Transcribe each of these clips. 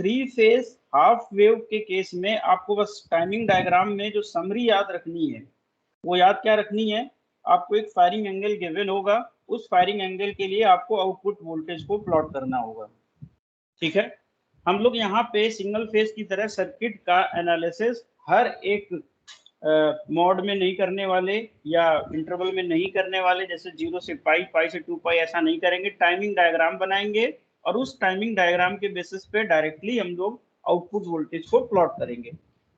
Three phase half wave के case में आपको बस टाइमिंग डायग्राम में जो समरी याद रखनी है, वो याद क्या रखनी है, आपको एक फायरिंग एंगल गिवन होगा, उस फायरिंग एंगल के लिए आपको आउटपुट वोल्टेज को प्लॉट करना होगा। ठीक है, हम लोग यहाँ पे सिंगल फेज की तरह सर्किट का एनालिसिस हर एक मोड में नहीं करने वाले या इंटरवल में नहीं करने वाले, जैसे 0 से पाई, पाई से 2 पाई, ऐसा नहीं करेंगे। टाइमिंग डायग्राम बनाएंगे और उस टाइमिंग डायग्राम के बेसिस पे डायरेक्टली हम लोग आउटपुट वोल्टेज को प्लॉट करेंगे।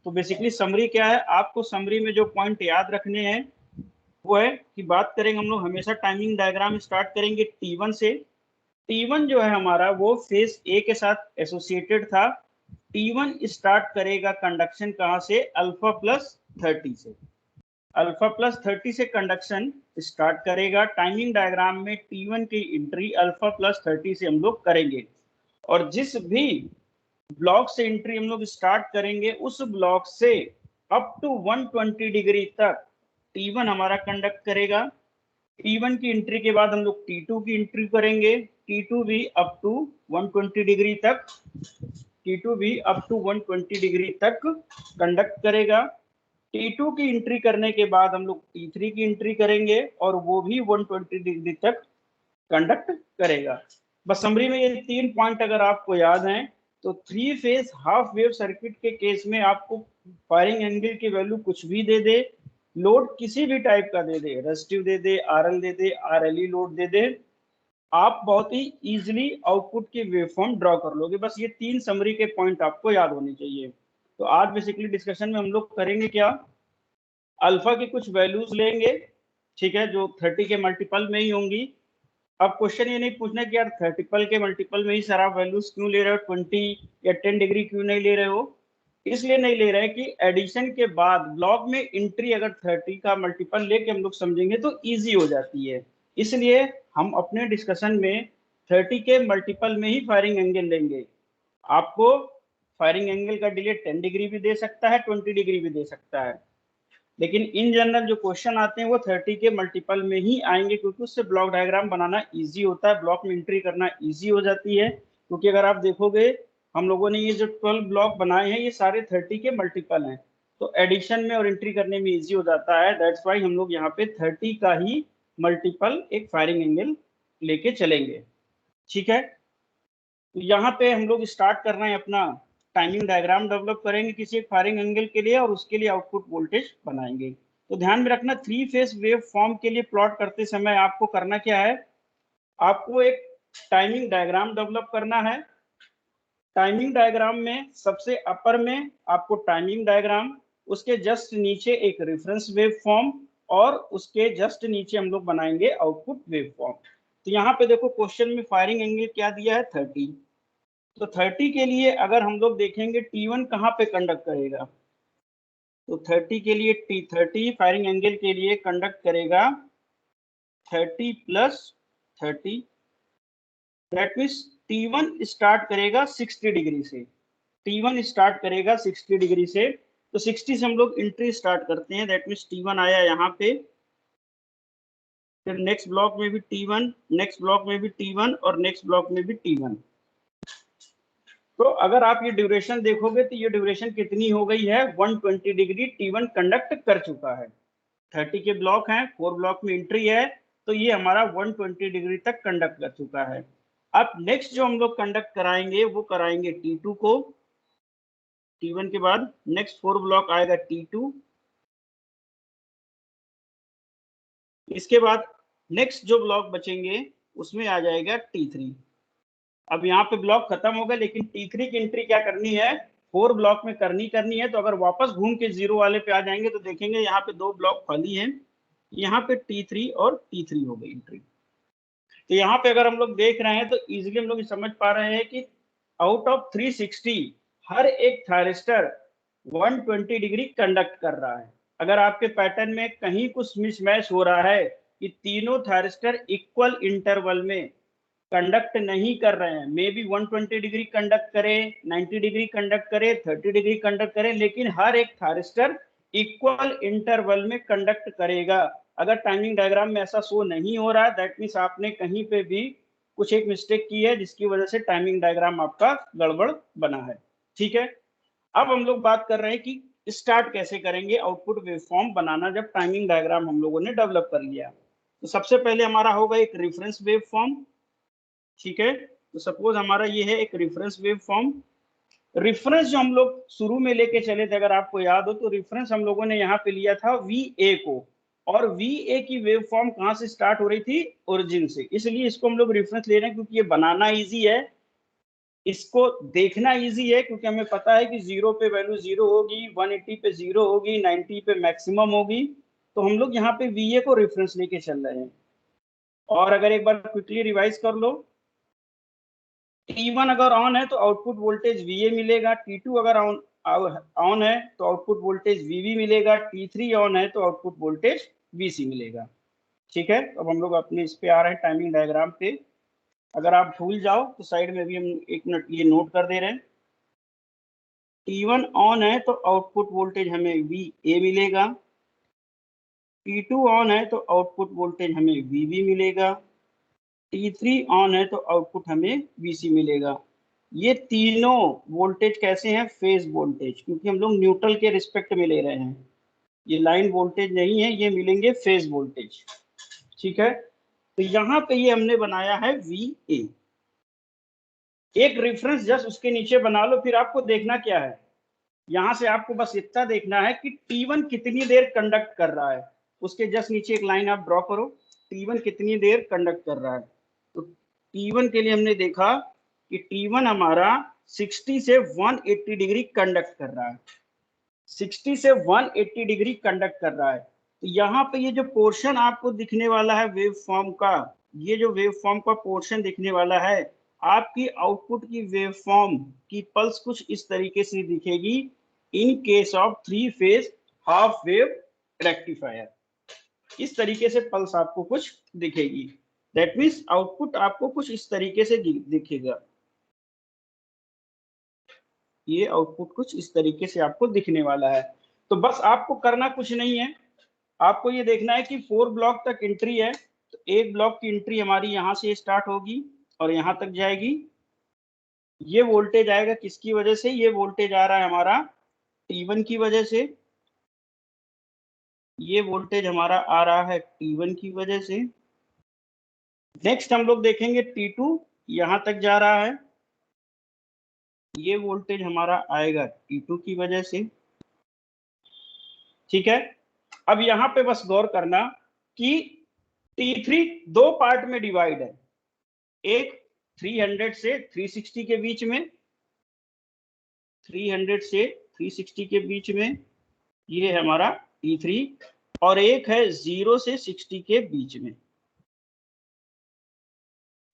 तो बेसिकली समरी क्या है, आपको समरी में जो पॉइंट याद रखने हैं वो है कि बात करेंगे हम लोग हमेशा टाइमिंग डायग्राम स्टार्ट करेंगे T1 से। T1 जो है हमारा वो फेज ए के साथ एसोसिएटेड था। T1 स्टार्ट करेगा कंडक्शन कहां से, अल्फा प्लस 30 से। अल्फा प्लस 30 से कंडक्शन स्टार्ट करेगा। टाइमिंग डायग्राम में T1 की एंट्री अल्फा प्लस 30 से हम लोग करेंगे, और जिस भी ब्लॉक से एंट्री हम लोग स्टार्ट करेंगे उस ब्लॉक से अप टू 120 डिग्री तक T1 हमारा कंडक्ट करेगा। T1 की एंट्री के बाद हम लोग T2 की एंट्री करेंगे, T2 भी अप टू 120 डिग्री तक, T2 भी अप टू 120 डिग्री तक कंडक्ट करेगा। T2 की एंट्री करने के बाद हम लोग T3 की एंट्री करेंगे और वो भी 120 डिग्री तक कंडक्ट करेगा। बस समरी में ये 3 पॉइंट अगर आपको याद हैं तो three phase half wave circuit के केस में आपको फायरिंग एंगल की वैल्यू कुछ भी दे दे, लोड किसी भी टाइप का दे दे, रेजिस्टिव दे दे, आरएल दे दे, आरएलई लोड दे दे, आप बहुत ही इजीली आउटपुट की वेवफॉर्म ड्रॉ कर लोगे। बस ये 3 समरी के पॉइंट आपको याद होने चाहिए। तो आज बेसिकली डिस्कशन में हम लोग करेंगे क्या, अल्फा की कुछ वैल्यूज लेंगे, ठीक है, जो 30 के मल्टीपल में ही होंगी। अब क्वेश्चन ये नहीं पूछना कि यार 30 के मल्टीपल में ही सर आप वैल्यूज क्यों ले रहे हो, 20 या 10 डिग्री क्यों नहीं ले रहे हो। इसलिए नहीं ले रहे कि एडिशन के बाद ब्लॉक में एंट्री अगर 30 का मल्टीपल लेके हम लोग समझेंगे तो इजी हो जाती है। इसलिए हम अपने डिस्कशन में 30 के मल्टीपल में ही फायरिंग एंगल लेंगे। आपको फायरिंग एंगल का डिले 10 डिग्री भी दे सकता है, 20 डिग्री भी दे सकता है, लेकिन इन जनरल जो क्वेश्चन आते हैं वो 30 के मल्टीपल में ही आएंगे, क्योंकि उससे ब्लॉक डायग्राम बनाना इजी होता है, ब्लॉक में एंट्री करना इजी हो जाती है। क्योंकि अगर आप देखोगे हम लोगों ने ये जो 12 ब्लॉक बनाए हैं ये सारे 30 के मल्टीपल हैं, तो एडिशन में और एंट्री करने में इजी हो जाता है। दैट्स वाई हम लोग यहाँ पे 30 का ही मल्टीपल एक फायरिंग एंगल लेके चलेंगे। ठीक है, तो यहाँ पे हम लोग स्टार्ट कर रहे हैं अपना टाइमिंग डायग्राम डेवलप करेंगे किसी एक फायरिंग एंगल के लिए, और उसके लिए आउटपुट वोल्टेज बनाएंगे। तो ध्यान में रखना, थ्री फेज वेव फॉर्म के लिए प्लॉट करते समय आपको करना क्या है, आपको एक टाइमिंग डायग्राम डेवलप करना है। टाइमिंग डायग्राम में सबसे अपर में आपको टाइमिंग डायग्राम, उसके जस्ट नीचे एक रेफरेंस वेव फॉर्म, और उसके जस्ट नीचे हम लोग बनाएंगे आउटपुट वेव फॉर्म। तो यहाँ पे देखो क्वेश्चन में फायरिंग एंगल क्या दिया है, 30। तो 30 के लिए अगर हम लोग देखेंगे T1 कहाँ पे कंडक्ट करेगा, तो 30 के लिए T30 फायरिंग एंगल के लिए कंडक्ट करेगा 30 plus 30, that means T1 start करेगा 60 डिग्री से। T1 स्टार्ट करेगा 60 डिग्री से, तो 60 से हम लोग एंट्री स्टार्ट करते हैं, दैट मीन्स T1 आया यहाँ पे, फिर नेक्स्ट ब्लॉक में भी T1, नेक्स्ट ब्लॉक में भी T1, और नेक्स्ट ब्लॉक में भी T1। तो अगर आप ये ड्यूरेशन देखोगे तो ये ड्यूरेशन कितनी हो गई है, 120 डिग्री T1 कंडक्ट कर चुका है। 30 के ब्लॉक हैं, 4 ब्लॉक में एंट्री है, तो ये हमारा 120 डिग्री तक कंडक्ट कर चुका है। अब नेक्स्ट जो हम लोग कंडक्ट कराएंगे वो कराएंगे T2 को। T1 के बाद नेक्स्ट 4 ब्लॉक आएगा T2, इसके बाद नेक्स्ट जो ब्लॉक बचेंगे उसमें आ जाएगा T3। अब यहाँ पे ब्लॉक खत्म हो गया, लेकिन T3 की एंट्री क्या करनी है, 4 ब्लॉक में करनी है। तो अगर वापस घूम के 0 वाले पे आ जाएंगे तो देखेंगे यहाँ पे 2 ब्लॉक खाली हैं, यहाँ पे T3 और T3 हो गई एंट्री। तो यहाँ पे अगर हम लोग देख रहे हैं तो इजिली हम लोग समझ पा रहे हैं कि आउट ऑफ 360 हर एक थायरिस्टर 120 डिग्री कंडक्ट कर रहा है। अगर आपके पैटर्न में कहीं कुछ मिसमैच हो रहा है कि तीनों थायरिस्टर इक्वल इंटरवल में कंडक्ट नहीं कर रहे हैं, मे बी 120 डिग्री कंडक्ट करे, 90 डिग्री कंडक्ट करे, 30 डिग्री कंडक्ट करे, लेकिन हर एक थायरिस्टर इक्वल इंटरवल में कंडक्ट करेगा। अगर टाइमिंग डायग्राम में ऐसा शो नहीं हो रहा है, दैट मीन्स आपने कहीं पे भी कुछ एक मिस्टेक की है जिसकी वजह से टाइमिंग डायग्राम आपका गड़बड़ बना है। ठीक है, अब हम लोग बात कर रहे हैं कि स्टार्ट कैसे करेंगे आउटपुट वेवफॉर्म बनाना जब टाइमिंग डायग्राम हम लोगों ने डेवलप कर लिया। तो सबसे पहले हमारा होगा एक रेफरेंस वेवफॉर्म। ठीक है, तो सपोज हमारा ये है एक रेफरेंस वेवफॉर्म। रेफरेंस जो हम लोग शुरू में लेके चले थे, अगर आपको याद हो, तो रेफरेंस हम लोगों ने यहाँ पे लिया था वी को, और वी की वेव फॉर्म कहाँ से स्टार्ट हो रही थी, ओरिजिन से। इसलिए इसको हम लोग रेफरेंस ले रहे हैं क्योंकि ये बनाना इजी है, इसको देखना इजी है, क्योंकि हमें पता है कि 0 पे वैल्यू 0 होगी, 180 पे 0 होगी, 90 पे मैक्सिमम होगी। तो हम लोग यहाँ पे वी को रेफरेंस लेके चल रहे हैं। और अगर एक बार क्विकली रिवाइज कर लो, T1 अगर ऑन है तो आउटपुट वोल्टेज VA मिलेगा, T2 अगर ऑन है तो आउटपुट वोल्टेज VB मिलेगा, T3 ऑन है तो आउटपुट वोल्टेज VC मिलेगा। ठीक है, अब हम लोग अपने इस पे आ रहे हैं टाइमिंग डायग्राम पे। अगर आप भूल जाओ तो साइड में भी हम एक मिनट ये नोट कर दे रहे हैं। T1 ऑन है तो आउटपुट वोल्टेज हमें VA मिलेगा, T2 ऑन है तो आउटपुट वोल्टेज हमें VB मिलेगा, T3 ऑन है तो आउटपुट हमें VC मिलेगा। ये तीनों वोल्टेज कैसे हैं, फेज वोल्टेज, क्योंकि हम लोग न्यूट्रल के रिस्पेक्ट में ले रहे हैं। ये लाइन वोल्टेज नहीं है, ये मिलेंगे फेज वोल्टेज। ठीक है, तो यहाँ पे ये हमने बनाया है VA। एक रेफरेंस जस्ट उसके नीचे बना लो। फिर आपको देखना क्या है, यहाँ से आपको बस इतना देखना है कि T1 कितनी देर कंडक्ट कर रहा है। उसके जस्ट नीचे एक लाइन आप ड्रॉ करो, T1 कितनी देर कंडक्ट कर रहा है। तो T1 के लिए हमने देखा कि T1 हमारा 60 से 180 डिग्री कंडक्ट कर रहा है, 60 से 180 डिग्री कंडक्ट कर रहा है। तो यहाँ पे ये जो पोर्शन आपको दिखने वाला है वेव फॉर्म का, ये जो वेव फॉर्म का पोर्शन दिखने वाला है, आपकी आउटपुट की वेव फॉर्म की पल्स कुछ इस तरीके से दिखेगी in case of 3 phase half wave rectifier. इस तरीके से पल्स आपको कुछ दिखेगी। दैट मीन्स आउटपुट आपको कुछ इस तरीके से दिखेगा। ये आउटपुट कुछ इस तरीके से आपको दिखने वाला है। तो बस आपको करना कुछ नहीं है, आपको ये देखना है कि 4 ब्लॉक तक एंट्री है। तो एक ब्लॉक की एंट्री हमारी यहाँ से स्टार्ट होगी और यहाँ तक जाएगी। ये वोल्टेज आएगा किसकी वजह से, ये वोल्टेज आ रहा है हमारा T1 की वजह से, ये वोल्टेज हमारा आ रहा है T1 की वजह से। नेक्स्ट हम लोग देखेंगे T2 यहाँ तक जा रहा है, ये वोल्टेज हमारा आएगा T2 की वजह से। ठीक है, अब यहाँ पे बस गौर करना कि T3 दो पार्ट में डिवाइड है, एक 300 से 360 के बीच में, 300 से 360 के बीच में ये है हमारा T3, और एक है 0 से 60 के बीच में।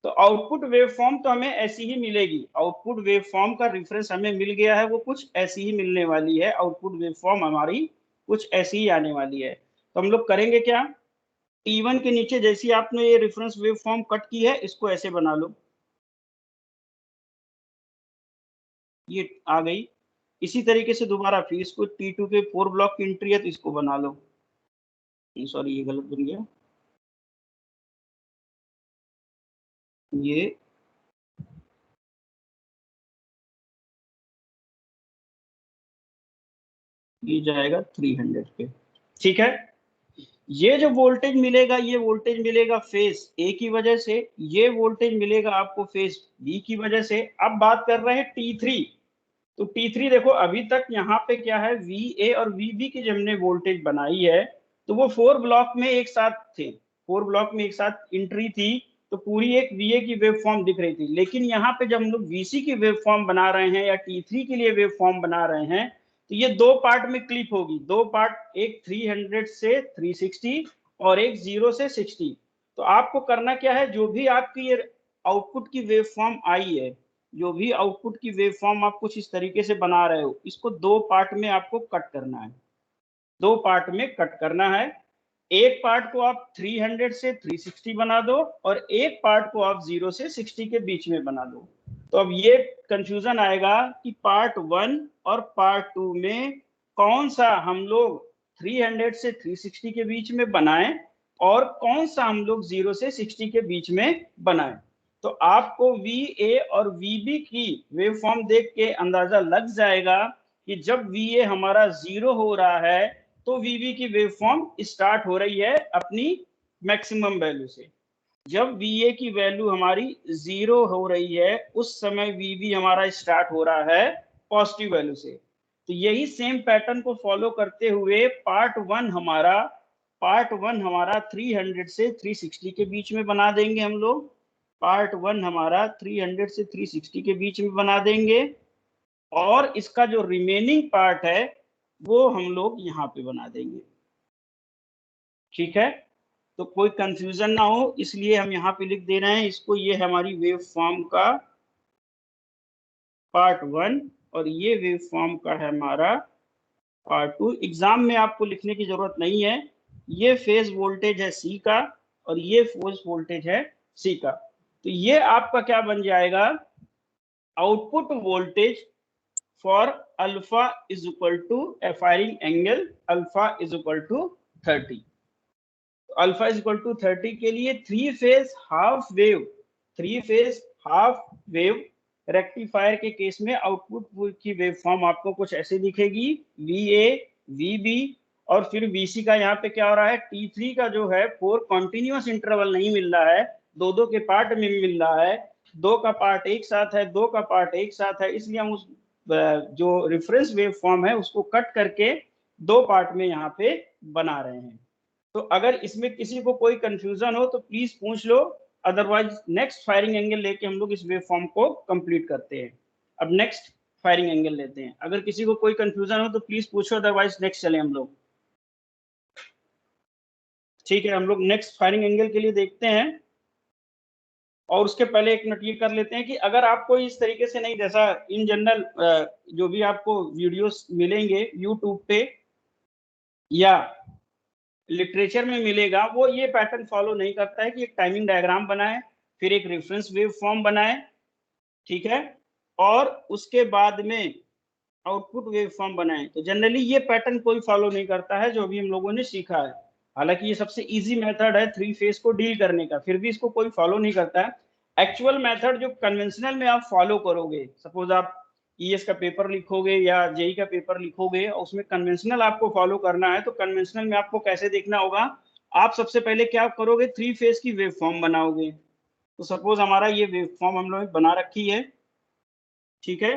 तो आउटपुट वेवफॉर्म तो हमें ऐसी ही मिलेगी, आउटपुट वेवफॉर्म का रेफरेंस हमें मिल गया है, वो कुछ ऐसी ही मिलने वाली है। आउटपुट वेवफॉर्म हमारी कुछ ऐसी ही आने वाली है। तो हम लोग करेंगे क्या, T1 के नीचे जैसी आपने ये रेफरेंस वेवफॉर्म कट की है, इसको ऐसे बना लो, ये आ गई। इसी तरीके से दोबारा फिर इसको T2 के 4 ब्लॉक की एंट्री है तो इसको बना लो, सॉरी ये गलत बन गया, ये जाएगा 300 पे। ठीक है, ये जो वोल्टेज मिलेगा, ये वोल्टेज मिलेगा फेज ए की वजह से, ये वोल्टेज मिलेगा आपको फेज बी की वजह से। अब बात कर रहे हैं T3। तो T3 देखो अभी तक यहाँ पे क्या है, VA और VB की जब हमने वोल्टेज बनाई है तो वो 4 ब्लॉक में एक साथ थे, 4 ब्लॉक में एक साथ एंट्री थी, तो पूरी एक VA की वेव फॉर्म दिख रही थी। लेकिन यहाँ पे जब हम लोग VC की वेव फॉर्म बना रहे हैं या T3 के लिए वेव फॉर्म बना रहे हैं, तो ये दो पार्ट में क्लिप होगी, दो पार्ट, एक 300 से 360 और एक 0 से 60। तो आपको करना क्या है, जो भी आपकी ये आउटपुट की वेव फॉर्म आई है, जो भी आउटपुट की वेव फॉर्म आप कुछ इस तरीके से बना रहे हो, इसको दो पार्ट में आपको कट करना है, दो पार्ट में कट करना है। एक पार्ट को आप 300 से 360 बना दो और एक पार्ट को आप 0 से 60 के बीच में बना दो। तो अब ये कंफ्यूजन आएगा कि पार्ट 1 और पार्ट 2 में कौन सा हम लोग 300 से 360 के बीच में बनाएं और कौन सा हम लोग 0 से 60 के बीच में बनाएं। तो आपको VA और VB की वेवफॉर्म देख के अंदाजा लग जाएगा कि जब VA हमारा 0 हो रहा है तो VB की वेवफॉर्म स्टार्ट हो रही है अपनी मैक्सिमम वैल्यू से। जब VA की वैल्यू हमारी 0 हो रही है उस समय VB हमारा स्टार्ट हो रहा है पॉजिटिव वैल्यू से। तो यही सेम पैटर्न को फॉलो करते हुए पार्ट वन हमारा 300 से 360 के बीच में बना देंगे हम लोग। पार्ट वन हमारा 300 से 360 के बीच में बना देंगे और इसका जो रिमेनिंग पार्ट है वो हम लोग यहाँ पे बना देंगे। ठीक है, तो कोई कंफ्यूजन ना हो इसलिए हम यहाँ पे लिख दे रहे हैं इसको। ये हमारी वेव फॉर्म का पार्ट वन और ये वेव फॉर्म का है हमारा पार्ट टू। एग्जाम में आपको लिखने की जरूरत नहीं है। ये फेज वोल्टेज है C का और ये फेज वोल्टेज है C का। तो ये आपका क्या बन जाएगा, output voltage for alpha is equal to firing angle alpha is equal to 30। Alpha is equal to 30 के लिए three phase half wave rectifier के केस में आउटपुट की वेवफॉर्म आपको कुछ ऐसे दिखेगी। VA, VB और फिर VC का यहाँ पे क्या हो रहा है, T3 का जो है 4 कॉन्टिन्यूअस इंटरवल नहीं मिल रहा है, दो के पार्ट में मिल रहा है। 2 का पार्ट एक साथ है, 2 का पार्ट एक साथ है, इसलिए हम उस जो रेफरेंस वेव फॉर्म है उसको कट करके 2 पार्ट में यहाँ पे बना रहे हैं। तो अगर इसमें किसी को कोई कंफ्यूजन हो तो प्लीज पूछ लो, अदरवाइज नेक्स्ट फायरिंग एंगल लेके हम लोग इस वेव फॉर्म को कंप्लीट करते हैं। अब नेक्स्ट फायरिंग एंगल लेते हैं। अगर किसी को कोई कंफ्यूजन हो तो प्लीज पूछो, अदरवाइज नेक्स्ट चले हम लोग। ठीक है, हम लोग नेक्स्ट फायरिंग एंगल के लिए देखते हैं। और उसके पहले एक नोट ये कर लेते हैं कि अगर आपको इस तरीके से नहीं, जैसा इन जनरल जो भी आपको वीडियोस मिलेंगे यूट्यूब पे या लिटरेचर में मिलेगा, वो ये पैटर्न फॉलो नहीं करता है कि एक टाइमिंग डायग्राम बनाए, फिर एक रेफरेंस वेव फॉर्म बनाए, ठीक है, और उसके बाद में आउटपुट वेव फॉर्म बनाए। तो जनरली ये पैटर्न कोई फॉलो नहीं करता है जो अभी हम लोगों ने सीखा है। हालांकि ये सबसे इजी मेथड है थ्री फेज को डील करने का, फिर भी इसको कोई फॉलो नहीं करता है। एक्चुअल मेथड जो कन्वेंशनल में आप फॉलो करोगे, सपोज आप ES का पेपर लिखोगे या JEE का पेपर लिखोगे और उसमें कन्वेंशनल आपको फॉलो करना है, तो कन्वेंशनल में आपको कैसे देखना होगा, आप सबसे पहले क्या करोगे, थ्री फेज की वेव फॉर्म बनाओगे। तो सपोज हमारा ये वेव फॉर्म हम लोग बना रखी है, ठीक है,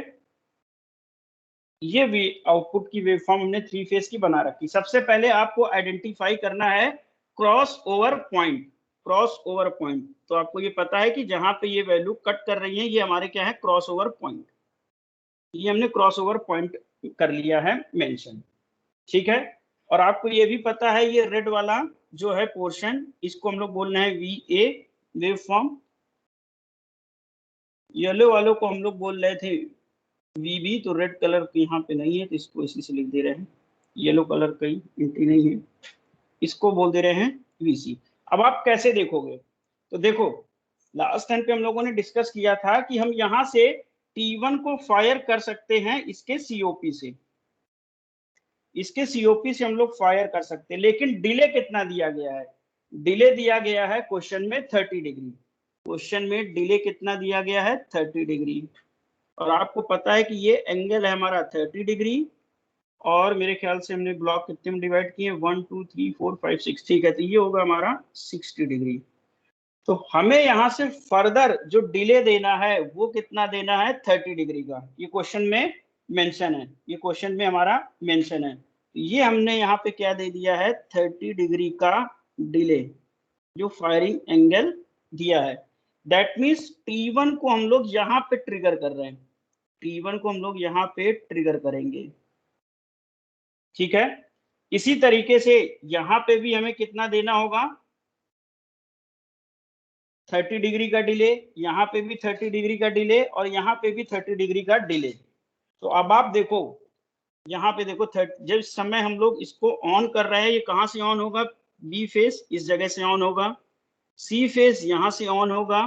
ये भी आउटपुट की वेवफॉर्म हमने थ्री फेज की बना रखी। सबसे पहले आपको आइडेंटिफाई करना है cross over point. Cross over point, तो आपको ये पता है कि जहां पे ये वैल्यू कट कर रही है ये हमारे क्या है, क्रॉस ओवर पॉइंट। ये हमने क्रॉस ओवर पॉइंट कर लिया है मेंशन, ठीक है। और आपको ये भी पता है ये रेड वाला जो है पोर्शन, इसको हम लोग बोल रहे हैं VA वेवफॉर्म। येलो वालों को हम लोग बोल रहे थे VB, तो रेड कलर यहाँ पे नहीं है तो इसको इसी से लिख दे रहे हैं। येलो कलर कहीं एंट्री नहीं है, इसको बोल दे रहे हैं VC। अब आप कैसे देखोगे, तो देखो लास्ट टाइम पे हम लोगों ने डिस्कस किया था कि हम यहाँ से T1 को फायर कर सकते हैं इसके COP से, इसके COP से हम लोग फायर कर सकते हैं, लेकिन डिले कितना दिया गया है, डिले दिया गया है क्वेश्चन में 30 डिग्री। क्वेश्चन में डिले कितना दिया गया है, 30 डिग्री। और आपको पता है कि ये एंगल है हमारा 30 डिग्री, और मेरे ख्याल से हमने ब्लॉक कितने में डिवाइड किए, 1 2 3 4 5 6, ठीक है, तो ये होगा हमारा 60 डिग्री। तो हमें यहाँ से फर्दर जो डिले देना है वो कितना देना है, 30 डिग्री का। ये क्वेश्चन में मेंशन है, ये क्वेश्चन में हमारा मेंशन है। ये हमने यहाँ पे क्या दे दिया है, 30 डिग्री का डिले जो फायरिंग एंगल दिया है। दैट मीन्स T1 को हम लोग यहाँ पे ट्रिगर कर रहे हैं, T1 को हम लोग यहाँ पे ट्रिगर करेंगे, ठीक है। इसी तरीके से यहाँ पे भी हमें कितना देना होगा, 30 डिग्री का डिले, यहाँ पे भी 30 डिग्री का डिले और यहाँ पे भी 30 डिग्री का डिले। तो अब आप देखो यहाँ पे देखो, जब समय हम लोग इसको ऑन कर रहे हैं, ये कहाँ से ऑन होगा, B फेज इस जगह से ऑन होगा, C फेज यहाँ से ऑन होगा,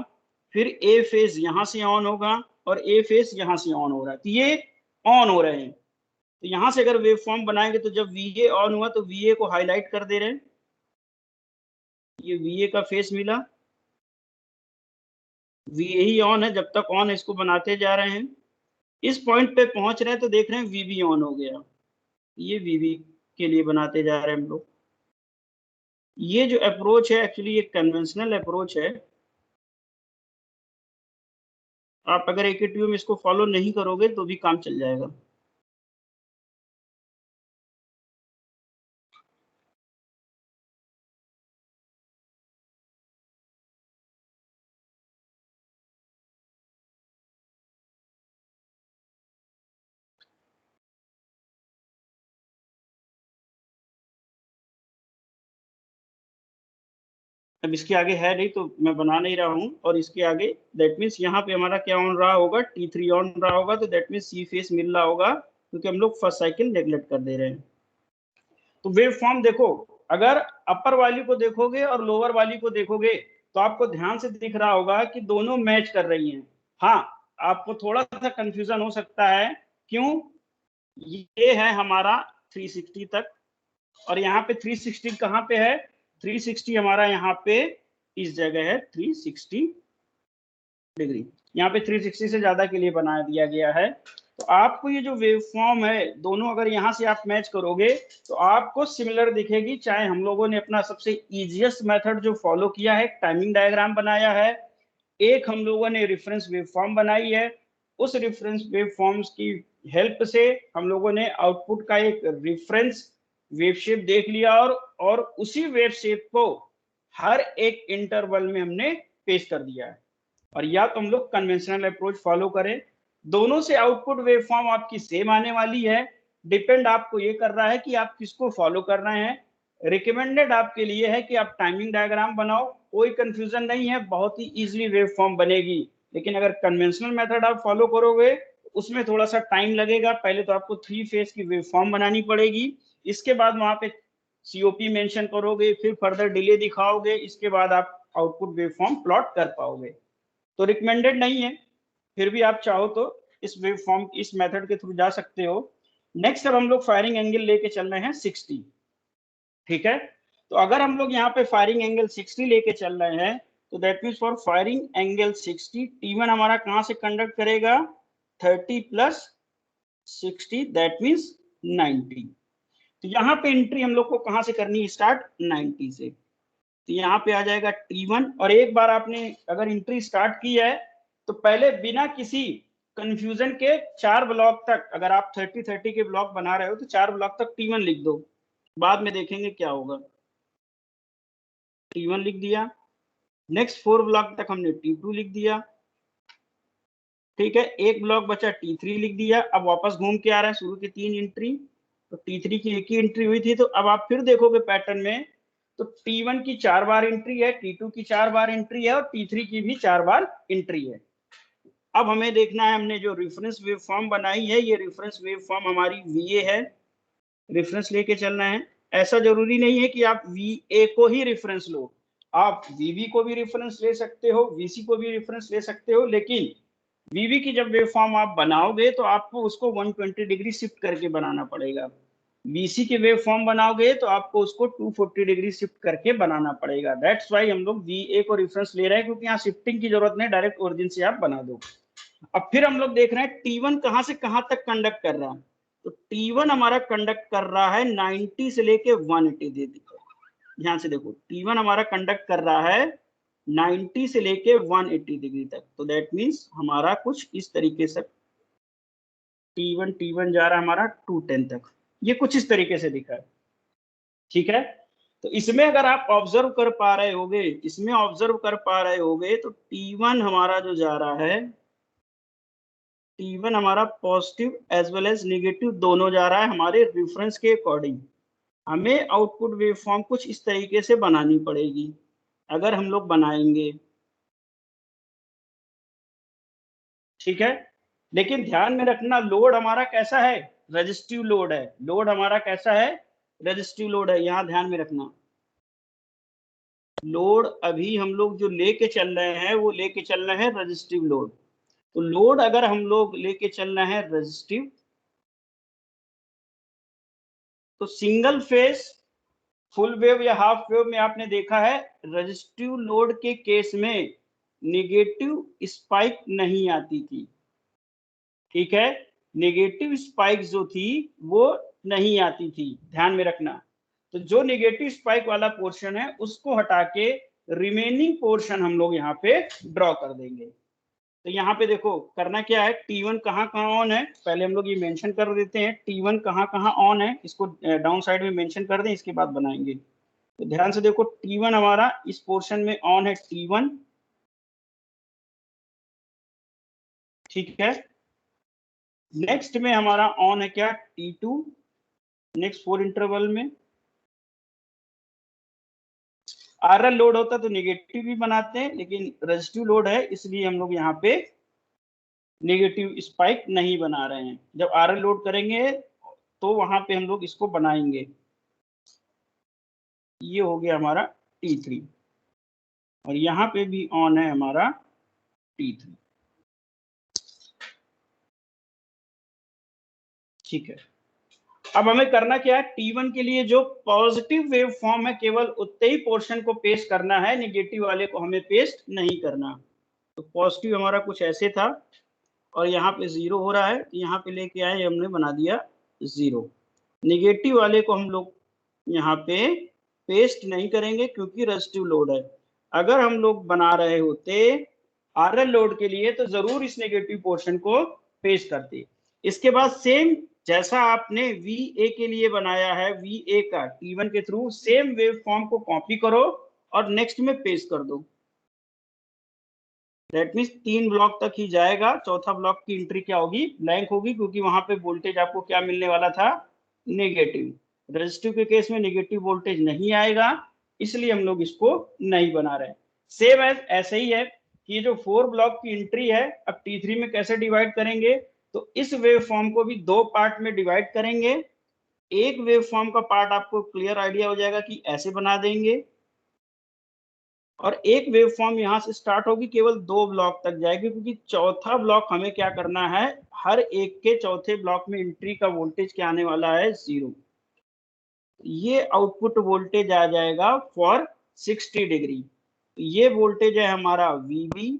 फिर A फेज यहाँ से ऑन होगा और A फेज यहाँ से ऑन हो रहा है। तो ये ऑन हो रहे हैं। तो यहां से अगर वेव फॉर्म बनाएंगे तो जब VA ऑन हुआ तो VA को हाईलाइट कर दे रहे हैं, ये VA का फेस मिला, वी ही ऑन है, जब तक ऑन है इसको बनाते जा रहे हैं। इस पॉइंट पे पहुंच रहे हैं तो देख रहे हैं वी भी ऑन हो गया, ये वी भी के लिए बनाते जा रहे हैं हम लोग। ये जो अप्रोच है एक्चुअली ये कन्वेंशनल अप्रोच है। आप अगर AKTU में इसको फॉलो नहीं करोगे तो भी काम चल जाएगा। अब इसके आगे है नहीं तो मैं बना नहीं रहा हूँ, और इसके आगे दैट मीन्स यहाँ पे हमारा क्या ऑन रहा होगा, T3 ऑन रहा होगा, तो दैट मीन्स सी फेस मिल रहा होगा, क्योंकि हम लोग फर्स्ट साइकिल नेग्लेक्ट कर दे रहे हैं। तो वेव फॉर्म देखो, अगर अपर वाली को देखोगे और लोअर वाली को देखोगे तो आपको ध्यान से दिख रहा होगा कि दोनों मैच कर रही हैं। हाँ, आपको थोड़ा सा कंफ्यूजन हो सकता है, क्यों? ये है हमारा 360 तक, और यहाँ पे 360 कहाँ पे है? 360 हमारा यहाँ पे इस जगह है 360 डिग्री, यहाँ पे 360 से ज्यादा के लिए बना दिया गया है। तो आपको ये जो वेव फॉर्म है दोनों अगर यहाँ से आप मैच करोगे तो आपको सिमिलर दिखेगी, चाहे हम लोगों ने अपना सबसे इजीएस्ट मेथड जो फॉलो किया है, टाइमिंग डायग्राम बनाया है, एक हम लोगों ने रेफरेंस वेव फॉर्म बनाई है, उस रेफरेंस वेव फॉर्म्स की हेल्प से हम लोगों ने आउटपुट का एक रेफरेंस वेव शेप देख लिया, और उसी वेव शेप को हर एक इंटरवल में हमने पेश कर दिया है। और या तो हम लोग कन्वेंशनल अप्रोच फॉलो करें, दोनों से आउटपुट वेव फॉर्म आपकी सेम आने वाली है। डिपेंड आपको ये कर रहा है कि आप किसको फॉलो कर रहे हैं। रिकमेंडेड आपके लिए है कि आप टाइमिंग डायग्राम बनाओ, कोई कंफ्यूजन नहीं है, बहुत ही इजीली वेव फॉर्म बनेगी। लेकिन अगर कन्वेंशनल मेथड आप फॉलो करोगे उसमें थोड़ा सा टाइम लगेगा, पहले तो आपको 3 फेज की वेव फॉर्म बनानी पड़ेगी, इसके बाद वहां पे COP मेंशन करोगे, फिर फर्दर डिले दिखाओगे, इसके बाद आप आउटपुट वेव फॉर्म प्लॉट कर पाओगे। तो रिकमेंडेड नहीं है, फिर भी आप चाहो तो इस वेव फॉर्म इस मेथड के थ्रू जा सकते हो। नेक्स्ट अब हम लोग फायरिंग एंगल लेके चल रहे हैं 60, ठीक है? तो अगर हम लोग यहाँ पे फायरिंग एंगल 60 लेके चल रहे हैं तो that means for firing angle 60 T1 हमारा कहाँ से कंडक्ट करेगा? 30 प्लस 60 दैट मीन्स 90। तो यहाँ पे एंट्री हम लोग को कहाँ से करनी है स्टार्ट? 90 से। तो यहाँ पे आ जाएगा T1, और एक बार आपने अगर एंट्री स्टार्ट की है तो पहले बिना किसी कंफ्यूजन के 4 ब्लॉक तक, अगर आप 30-30 के ब्लॉक बना रहे हो तो 4 ब्लॉक तक T1 लिख दो, बाद में देखेंगे क्या होगा। T1 लिख दिया, नेक्स्ट 4 ब्लॉक तक हमने T2 लिख दिया, ठीक है, एक ब्लॉक बचा T3 लिख दिया। अब वापस घूम के आ रहा है शुरू की 3 एंट्री, तो T3 की एक ही एंट्री हुई थी, तो अब आप फिर देखोगे पैटर्न में तो T1 की 4 बार एंट्री है, T2 की 4 बार एंट्री है, और T3 की भी 4 बार एंट्री है। अब हमें देखना है, हमने जो रेफरेंस वेव फॉर्म बनाई है ये रेफरेंस वेव फॉर्म हमारी VA है, रेफरेंस लेके चलना है। ऐसा जरूरी नहीं है कि आप VA को ही रेफरेंस लो, आप VB को भी रेफरेंस ले सकते हो, VC को भी रेफरेंस ले सकते हो, लेकिन VB की जब वेव फॉर्म आप बनाओगे तो आपको उसको 120 डिग्री शिफ्ट करके बनाना पड़ेगा। VC के वेव फॉर्म बनाओगे तो आपको उसको 240 डिग्री शिफ्ट करके बनाना पड़ेगा। दैट्स वाई हम लोग VA को रेफरेंस ले रहे हैं, क्योंकि यहाँ शिफ्टिंग की जरूरत नहीं, डायरेक्ट ओरिजिन से आप बना दो। अब फिर हम लोग देख रहे हैं T1 कहां से कहां तक कंडक्ट कर रहा है। तो T1 हमारा कंडक्ट कर रहा है 90 से लेके 180, दे देखो ध्यान से देखो, T1 हमारा कंडक्ट कर रहा है 90 से लेके 180 डिग्री तक। तो दैट मीन्स हमारा कुछ इस तरीके से T1 जा रहा है हमारा 210 तक, ये कुछ इस तरीके से दिखा है, ठीक है? तो इसमें अगर आप ऑब्जर्व कर पा रहे होगे, इसमें ऑब्जर्व कर पा रहे होगे तो T1 हमारा जो जा रहा है, T1 हमारा positive as well as negative दोनों जा रहा है हमारे रेफरेंस के अकॉर्डिंग। हमें आउटपुट वेव फॉर्म कुछ इस तरीके से बनानी पड़ेगी, अगर हम लोग बनाएंगे, ठीक है? लेकिन ध्यान में रखना लोड हमारा कैसा है? रेजिस्टिव लोड है। लोड हमारा कैसा है? रेजिस्टिव लोड है, यहां ध्यान में रखना। लोड अभी हम लोग जो लेके चल रहे हैं वो लेके चल रहे हैं रेजिस्टिव लोड। तो लोड अगर हम लोग लेके चल रहे हैं रेजिस्टिव, तो सिंगल फेज फुल वेव या हाफ वेव में आपने देखा है रेजिस्टिव लोड के केस में नेगेटिव स्पाइक नहीं आती थी, ठीक है, नेगेटिव स्पाइक जो थी वो नहीं आती थी, ध्यान में रखना। तो जो नेगेटिव स्पाइक वाला पोर्शन है उसको हटा के रिमेनिंग पोर्शन हम लोग यहाँ पे ड्रॉ कर देंगे। तो यहाँ पे देखो करना क्या है, T1 कहाँ कहाँ ऑन है, पहले हम लोग ये मेंशन कर देते हैं T1 कहाँ कहाँ ऑन है, इसको डाउन साइड में मेंशन कर दें, इसके बाद बनाएंगे। तो ध्यान से देखो T1 हमारा इस पोर्शन में ऑन है, T1, ठीक है। नेक्स्ट में हमारा ऑन है क्या, T2, नेक्स्ट 4 इंटरवल में। RL लोड होता तो नेगेटिव भी बनाते हैं, लेकिन रेजिस्टिव लोड है इसलिए हम लोग यहाँ पे नेगेटिव स्पाइक नहीं बना रहे हैं। जब RL लोड करेंगे तो वहां पे हम लोग इसको बनाएंगे। ये हो गया हमारा T3 और यहाँ पे भी ऑन है हमारा T3, ठीक है। अब हमें करना क्या है, T1 के लिए जो पॉजिटिव वेव फॉर्म है केवल उतने ही पोर्शन को पेस्ट करना है, नेगेटिव वाले को हमें पेस्ट नहीं करना। तो पॉजिटिव हमारा कुछ ऐसे था और यहाँ पे 0 हो रहा है, यहाँ पे लेके आए हमने बना दिया 0। नेगेटिव वाले को हम लोग यहाँ पे पेस्ट नहीं करेंगे क्योंकि रेजिस्टिव लोड है। अगर हम लोग बना रहे होते RL लोड के लिए तो जरूर इस नेगेटिव पोर्शन को पेस्ट करते। इसके बाद सेम जैसा आपने VA के लिए बनाया है, VA का T1 के थ्रू सेम वेव फॉर्म को कॉपी करो और नेक्स्ट में पेस्ट कर दो। दैट मीन्स 3 ब्लॉक तक ही जाएगा, चौथा ब्लॉक की एंट्री क्या होगी, ब्लैंक होगी, क्योंकि वहां पे वोल्टेज आपको क्या मिलने वाला था, नेगेटिव। रेजिस्टिव के केस में नेगेटिव वोल्टेज नहीं आएगा, इसलिए हम लोग इसको नहीं बना रहे। सेम एज ऐसे ही है कि ये जो 4 ब्लॉक की एंट्री है, अब T3 में कैसे डिवाइड करेंगे, तो इस वेव फॉर्म को भी 2 पार्ट में डिवाइड करेंगे। एक वेव फॉर्म का पार्ट आपको क्लियर आइडिया हो जाएगा कि ऐसे बना देंगे, और एक वेव फॉर्म यहां से स्टार्ट होगी, केवल 2 ब्लॉक तक जाएगी, क्योंकि चौथा ब्लॉक हमें क्या करना है, हर एक के चौथे ब्लॉक में एंट्री का वोल्टेज क्या आने वाला है, 0। ये आउटपुट वोल्टेज आ जाएगा फॉर 60 डिग्री। ये वोल्टेज है हमारा VB,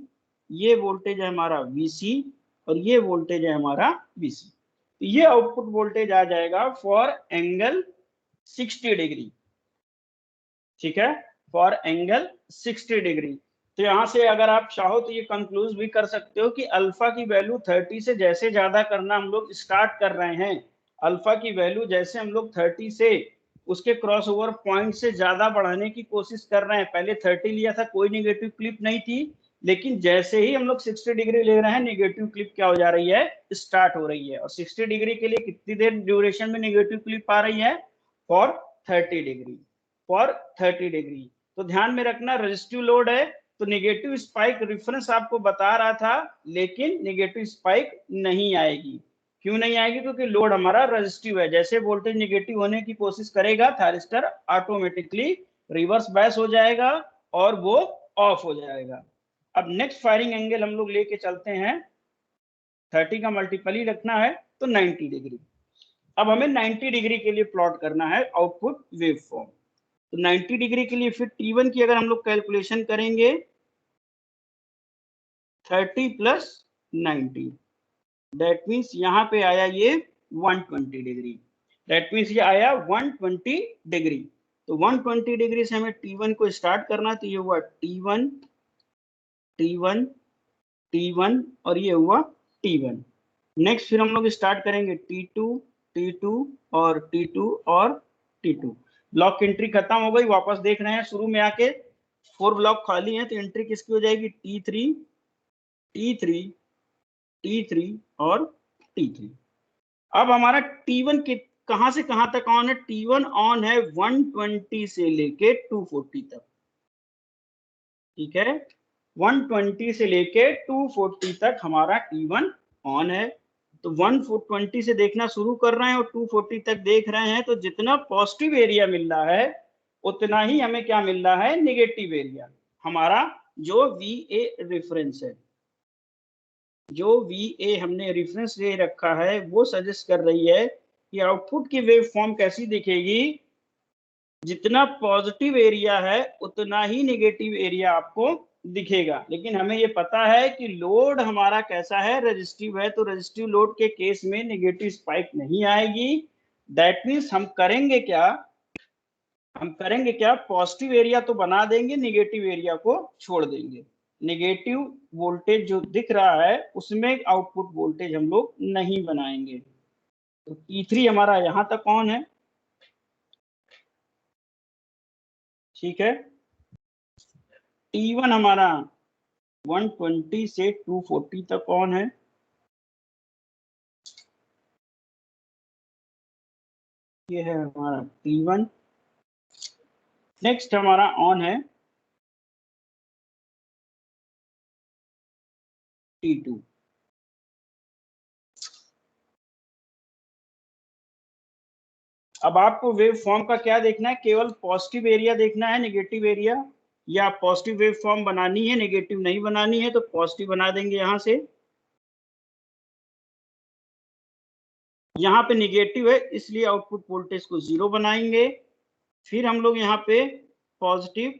ये वोल्टेज है हमारा VC और ये वोल्टेज है हमारा VC। ये आउटपुट वोल्टेज आ जाएगा फॉर एंगल 60 डिग्री, ठीक है, फॉर एंगल 60 डिग्री। तो यहां से अगर आप चाहो तो ये कंक्लूज भी कर सकते हो कि अल्फा की वैल्यू 30 से जैसे ज्यादा करना हम लोग स्टार्ट कर रहे हैं, अल्फा की वैल्यू जैसे हम लोग 30 से उसके क्रॉस ओवर पॉइंट से ज्यादा बढ़ाने की कोशिश कर रहे हैं। पहले 30 लिया था, कोई नेगेटिव क्लिप नहीं थी, लेकिन जैसे ही हम लोग 60 डिग्री ले रहे हैं, नेगेटिव क्लिप क्या हो जा रही है, स्टार्ट हो रही है। और 60 डिग्री के लिए कितनी देर ड्यूरेशन में नेगेटिव क्लिप आ रही है, फॉर 30 डिग्री, फॉर 30 डिग्री। तो ध्यान में रखना, रेजिस्टिव लोड है तो नेगेटिव स्पाइक रेफरेंस आपको बता रहा था, लेकिन नेगेटिव स्पाइक नहीं आएगी। क्यों नहीं आएगी, क्योंकि लोड हमारा रेजिस्टिव है। जैसे वोल्टेज नेगेटिव होने की कोशिश करेगा, थायरिस्टर ऑटोमेटिकली रिवर्स बायस हो जाएगा और वो ऑफ हो जाएगा। अब नेक्स्ट फायरिंग एंगल हम लोग लेके चलते हैं, 30 का मल्टीपल ही रखना है तो 90 डिग्री। अब हमें 90 डिग्री के लिए प्लॉट करना है आउटपुट वेव फॉर्म। तो 90 डिग्री के लिए फिर T1 की अगर हम लोग कैलकुलेशन करेंगे, 30 प्लस 90, दैट मीन्स यहाँ पे आया ये 120 डिग्री, दैट मीन्स ये आया 120 डिग्री। तो 120 डिग्री से हमें T1 को स्टार्ट करना, तो ये हुआ T1, T1, T1 और ये हुआ T1। नेक्स्ट फिर हम लोग स्टार्ट करेंगे T2, T2 और T2 और T2। ब्लॉक एंट्री खत्म हो गई, वापस देख रहे हैं शुरू में आके 4 ब्लॉक खाली हैं, तो एंट्री किसकी हो जाएगी, T3, T3, T3 और T3। अब हमारा T1 के कहां से कहां तक ऑन है, T1 ऑन है 120 से लेके 240 तक, ठीक है, 120 से लेके 240 तक हमारा T1 ऑन है। तो 120 से देखना शुरू कर रहे हैं और 240 तक देख रहे हैं, तो जितना पॉजिटिव एरिया मिल रहा है उतना ही हमें क्या मिल रहा है, नेगेटिव एरिया। हमारा जो VA रेफरेंस है, जो VA हमने रेफरेंस ले रखा है, वो सजेस्ट कर रही है कि आउटपुट की वेव फॉर्म कैसी दिखेगी, जितना पॉजिटिव एरिया है उतना ही नेगेटिव एरिया आपको दिखेगा, लेकिन हमें ये पता है कि लोड हमारा कैसा है, रेजिस्टिव है, तो रेजिस्टिव लोड के केस में नेगेटिव स्पाइक नहीं आएगी। दैट मीन्स हम करेंगे क्या, पॉजिटिव एरिया तो बना देंगे, नेगेटिव एरिया को छोड़ देंगे। नेगेटिव वोल्टेज जो दिख रहा है उसमें आउटपुट वोल्टेज हम लोग नहीं बनाएंगे। तो T3 हमारा यहां तक ऑन है, ठीक है। T1 हमारा 120 से 240 तक ऑन है। ये है हमारा T1। नेक्स्ट हमारा ऑन है T2। अब आपको वेव फॉर्म का क्या देखना है, केवल पॉजिटिव एरिया देखना है, नेगेटिव एरिया, या पॉजिटिव वेव फॉर्म बनानी है, नेगेटिव नहीं बनानी है, तो पॉजिटिव बना देंगे यहां से। यहाँ पे नेगेटिव है इसलिए आउटपुट वोल्टेज को 0 बनाएंगे। फिर हम लोग यहाँ पे पॉजिटिव,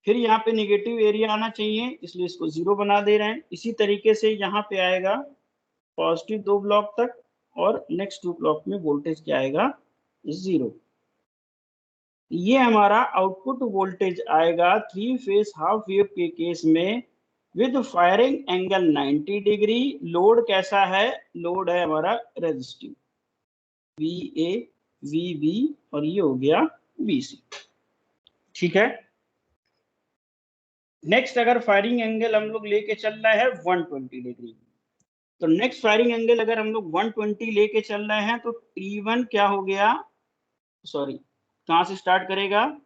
फिर यहाँ पे नेगेटिव एरिया आना चाहिए इसलिए इसको 0 बना दे रहे हैं। इसी तरीके से यहाँ पे आएगा पॉजिटिव 2 ब्लॉक तक, और नेक्स्ट 2 ब्लॉक में वोल्टेज क्या आएगा, 0। ये हमारा आउटपुट वोल्टेज आएगा 3 फेज हाफ वेव के केस में with firing angle 90 degree. Load कैसा है, लोड है हमारा रेजिस्टिव VA VB, और ये हो गया VC, ठीक है। नेक्स्ट अगर फायरिंग एंगल हम लोग लेके चल रहे हैं 120 डिग्री, तो नेक्स्ट फायरिंग एंगल अगर हम लोग 120 लेके चल रहे हैं तो T1 क्या हो गया, सॉरी, कहां से स्टार्ट करेगा,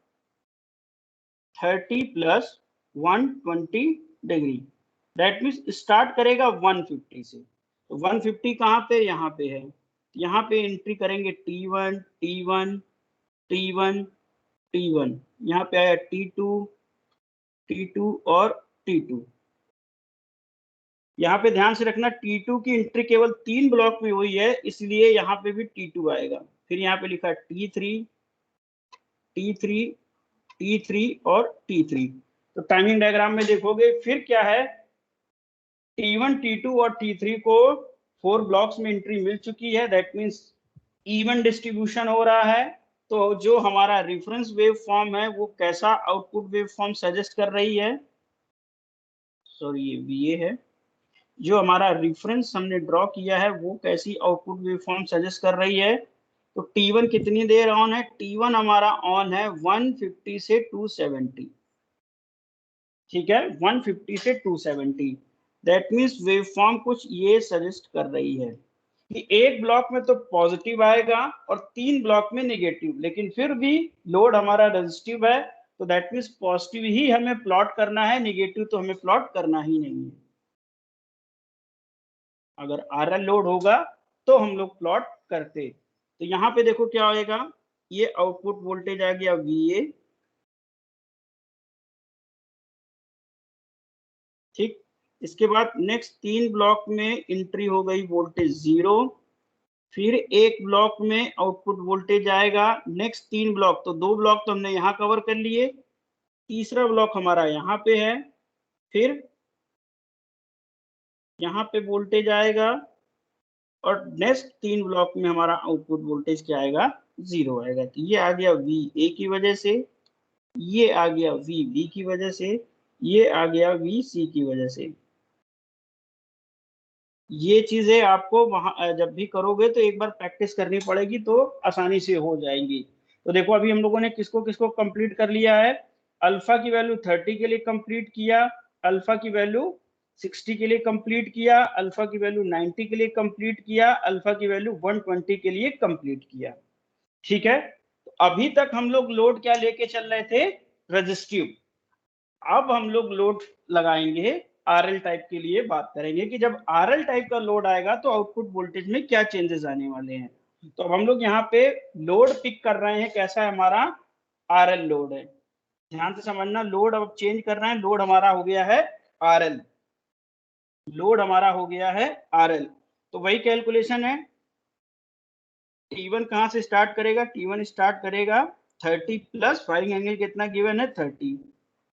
30 plus 120 degree, that means start करेगा 150 से। तो 150 कहाँ पे, यहाँ पे है, यहाँ पे एंट्री करेंगे T1 T1 T1 T1, यहाँ पे आया T2 T2 और T2। यहाँ पे ध्यान से रखना T2 की एंट्री केवल 3 ब्लॉक में हुई है इसलिए यहाँ पे भी T2 आएगा। फिर यहाँ पे लिखा T3 T3 T3 और T3। तो टाइमिंग डायग्राम में देखोगे फिर क्या है, T1 T2 और T3 को 4 ब्लॉक्स में एंट्री मिल चुकी है, दैट मीन्स इवन डिस्ट्रीब्यूशन हो रहा है। तो जो हमारा रेफरेंस वेव फॉर्म है वो कैसा आउटपुट वेव फॉर्म सजेस्ट कर रही है, सॉरी ये VA है, जो हमारा रेफरेंस हमने ड्रॉ किया है वो कैसी आउटपुट वेव फॉर्म सजेस्ट कर रही है। तो T1 कितनी देर ऑन है, T1 हमारा ऑन है 150 से 270, ठीक है, 150 से 270। दैट मीन्स वेव फॉर्म कुछ ये सजेस्ट कर रही है कि एक ब्लॉक में तो पॉजिटिव आएगा और 3 ब्लॉक में नेगेटिव, लेकिन फिर भी लोड हमारा रेजिस्टिव है, तो दैट मीन्स पॉजिटिव ही हमें प्लॉट करना है, नेगेटिव तो हमें प्लॉट करना ही नहीं है। अगर RL लोड होगा तो हम लोग प्लॉट करते। तो यहाँ पे देखो क्या होएगा, ये आउटपुट वोल्टेज आ गया VA, ठीक। इसके बाद नेक्स्ट 3 ब्लॉक में एंट्री हो गई वोल्टेज 0। फिर एक ब्लॉक में आउटपुट वोल्टेज आएगा, नेक्स्ट 3 ब्लॉक, तो 2 ब्लॉक तो हमने यहाँ कवर कर लिए, तीसरा ब्लॉक हमारा यहाँ पे है। फिर यहाँ पे वोल्टेज आएगा और नेक्स्ट 3 ब्लॉक में हमारा आउटपुट वोल्टेज क्या आएगा, 0 आएगा। तो ये आ गया VA की वजह से, ये आ गया VB की वजह से, ये आ गया VC की वजह से। ये चीजें आपको वहां जब भी करोगे तो एक बार प्रैक्टिस करनी पड़ेगी तो आसानी से हो जाएंगी। तो देखो अभी हम लोगों ने किसको किसको कंप्लीट कर लिया है, अल्फा की वैल्यू 30 के लिए कंप्लीट किया, अल्फा की वैल्यू 60 के लिए कंप्लीट किया, अल्फा की वैल्यू 90 के लिए कंप्लीट किया, अल्फा की वैल्यू 120 के लिए कंप्लीट किया, ठीक है। तो अभी तक हम लोग लोड क्या लेके चल रहे थे, रजिस्टिव। अब हम लोग लोड लगाएंगे RL टाइप के लिए, बात करेंगे कि जब RL टाइप का लोड आएगा तो आउटपुट वोल्टेज में क्या चेंजेस आने वाले हैं। तो अब हम लोग यहाँ पे लोड पिक कर रहे हैं, कैसा है हमारा RL लोड है, ध्यान से समझना। लोड अब चेंज कर रहे हैं, लोड हमारा हो गया है RL, लोड हमारा हो गया है RL। तो वही कैलकुलेशन है, T1 कहां से स्टार्ट करेगा, T1 स्टार्ट करेगा 30 प्लस फायरिंग एंगल कितना गिवन है 30,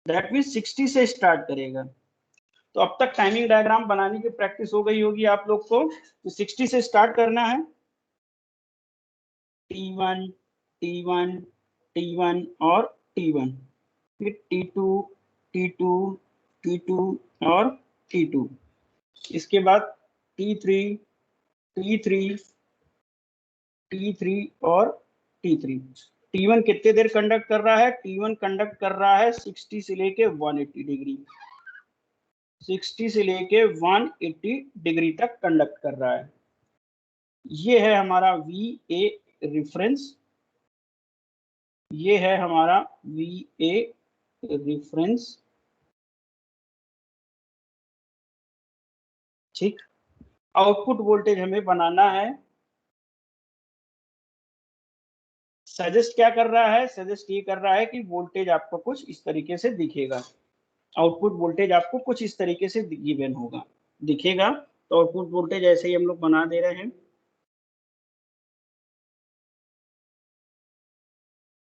दैट मीन्स 60 से स्टार्ट करेगा। तो अब तक टाइमिंग डायग्राम बनाने की प्रैक्टिस हो गई होगी आप लोग को। तो 60 से स्टार्ट करना है, T1 T1 T1 और T1, फिर T2 T2 T2 और T2, इसके बाद T3 T3 T3 और T3। T1 कितने देर कंडक्ट कर रहा है? T1 कंडक्ट कर रहा है 60 से लेके 180 डिग्री, 60 से लेके 180 डिग्री तक कंडक्ट कर रहा है। ये है हमारा VA रेफरेंस, ये है हमारा VA रेफरेंस। ठीक, आउटपुट वोल्टेज हमें बनाना है। सजेस्ट क्या कर रहा है? सजेस्ट ये कर रहा है कि वोल्टेज आपको कुछ इस तरीके से दिखेगा, आउटपुट वोल्टेज आपको कुछ इस तरीके से गिवन होगा, दिखेगा। तो आउटपुट वोल्टेज ऐसे ही हम लोग बना दे रहे हैं।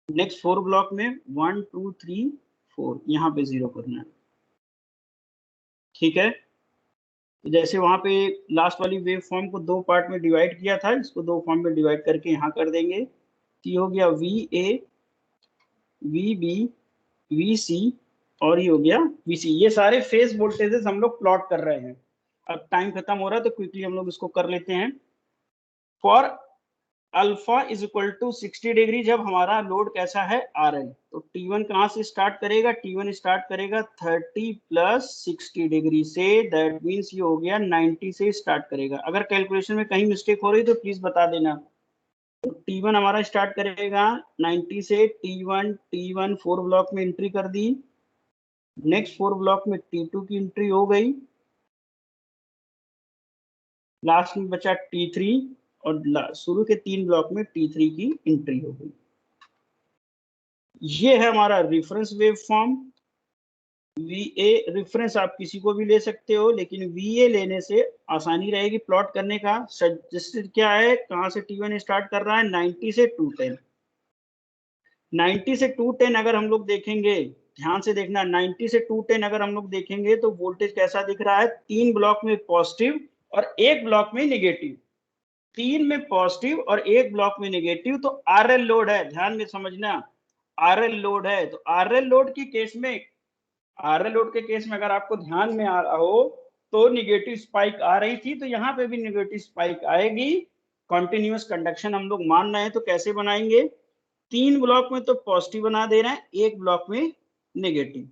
नेक्स्ट 4 ब्लॉक में 1 2 3 4 यहाँ पे 0 करना है। ठीक है, तो जैसे वहां पे लास्ट वाली वेव फॉर्म को दो पार्ट में डिवाइड किया था, इसको दो फॉर्म में डिवाइड करके यहाँ कर देंगे। तो ये हो गया VA VB VC और ये हो गया VC। ये सारे फेज वोल्टेजेस हम लोग प्लॉट कर रहे हैं। अब टाइम खत्म हो रहा है तो क्विकली हम लोग इसको कर लेते हैं। For alpha is equal to 60 degree, जब हमारा लोड कैसा है RL, तो T1 कहाँ से स्टार्ट करेगा? T1 स्टार्ट करेगा 30 प्लस 60 डिग्री से, दैट मीन्स ये हो गया 90 से स्टार्ट करेगा। अगर कैलकुलेशन में कहीं मिस्टेक हो रही तो प्लीज बता देना। तो T1 हमारा स्टार्ट करेगा 90 से, T1 4 ब्लॉक में एंट्री कर दी। नेक्स्ट 4 ब्लॉक में T2 की एंट्री हो गई, लास्ट में बचा T3 और शुरू के 3 ब्लॉक में T3 की एंट्री हो गई। ये है हमारा reference wave form. VA reference आप किसी को भी ले सकते हो, लेकिन VA लेने से आसानी रहेगी प्लॉट करने का। सजेस्टेड क्या है? कहां से T1 स्टार्ट कर रहा है? 90 से 210। 90 से 210 अगर हम लोग देखेंगे, ध्यान से देखना, 90 से 210 अगर हम लोग देखेंगे तो वोल्टेज कैसा दिख रहा है? 3 ब्लॉक में पॉजिटिव और 1 ब्लॉक में नेगेटिव। 3 में पॉजिटिव और 1 ब्लॉक में नेगेटिव, तो RL लोड है, ध्यान में समझना, RL लोड है। तो RL लोड के केस में, RL लोड के केस में अगर आपको ध्यान में आ रहा हो तो निगेटिव स्पाइक आ रही थी, तो यहाँ पे भी निगेटिव स्पाइक आएगी। कॉन्टिन्यूअस कंडक्शन हम लोग मान रहे हैं, तो कैसे बनाएंगे? 3 ब्लॉक में तो पॉजिटिव बना दे रहे हैं, 1 ब्लॉक में नेगेटिव।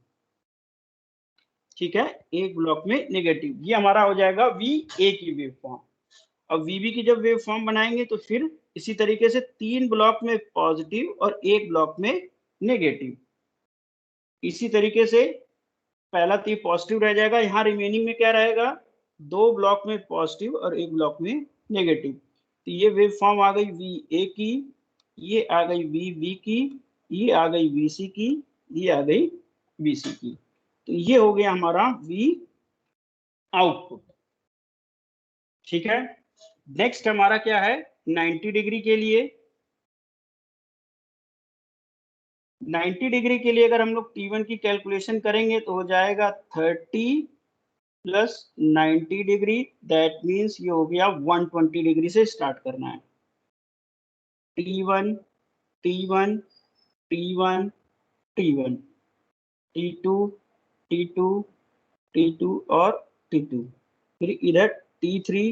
ठीक है, 1 ब्लॉक में नेगेटिव, ये हमारा हो जाएगा VA की वेव फॉर्म। अब VB की जब वेव फॉर्म बनाएंगे तो फिर इसी तरीके से 3 ब्लॉक में पॉजिटिव और 1 ब्लॉक में नेगेटिव। इसी तरीके से पहला तीर पॉजिटिव रह जाएगा, यहाँ रिमेनिंग में क्या रहेगा? 2 ब्लॉक में पॉजिटिव और 1 ब्लॉक में नेगेटिव। तो ये वेव फॉर्म आ गई VA की, ये आ गई VB की, ये आ गई VC की, ये आ गई VC की। तो ये हो गया हमारा V आउटपुट। ठीक है, नेक्स्ट हमारा क्या है? 90 डिग्री के लिए, 90 डिग्री के लिए अगर हम लोग T1 की कैलकुलेशन करेंगे तो हो जाएगा 30 प्लस 90 डिग्री, दैट मीन्स ये हो गया 120 डिग्री से स्टार्ट करना है। T1 T1 T1 T1 T2 T2 T2 और T2, फिर इधर T3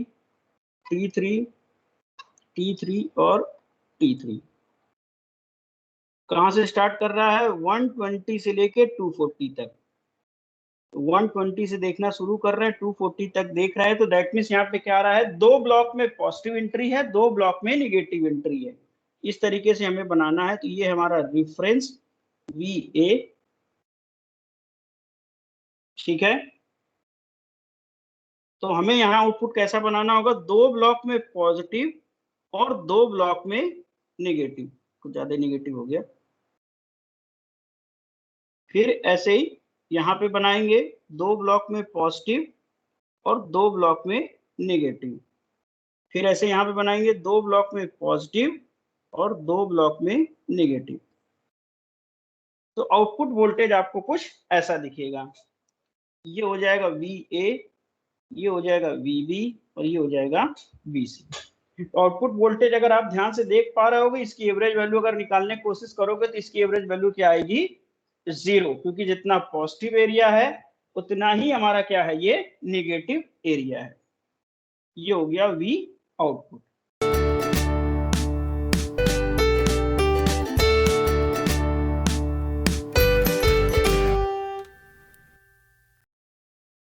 T3 T3 और T3। कहां से स्टार्ट कर रहा है? 120 से लेके 240 तक। 120 से देखना शुरू कर रहे हैं, 240 तक देख रहे हैं, तो दैट मीन्स यहाँ पे क्या आ रहा है? 2 ब्लॉक में पॉजिटिव एंट्री है, 2 ब्लॉक में निगेटिव एंट्री है। इस तरीके से हमें बनाना है। तो ये हमारा रेफरेंस VA। ठीक है, तो हमें यहाँ आउटपुट कैसा बनाना होगा? 2 ब्लॉक में पॉजिटिव और 2 ब्लॉक में नेगेटिव। कुछ ज्यादा नेगेटिव हो गया। फिर ऐसे ही यहाँ पे बनाएंगे, 2 ब्लॉक में पॉजिटिव और 2 ब्लॉक में नेगेटिव। फिर ऐसे यहाँ पे बनाएंगे, 2 ब्लॉक में पॉजिटिव और 2 ब्लॉक में नेगेटिव। तो आउटपुट वोल्टेज आपको कुछ ऐसा दिखेगा, ये हो जाएगा VA, ये हो जाएगा VB और ये हो जाएगा VC। आउटपुट वोल्टेज अगर आप ध्यान से देख पा रहे होगे, इसकी एवरेज वैल्यू अगर निकालने की कोशिश करोगे तो इसकी एवरेज वैल्यू क्या आएगी, 0, क्योंकि जितना पॉजिटिव एरिया है उतना ही हमारा क्या है, ये नेगेटिव एरिया है। ये हो गया V आउटपुट।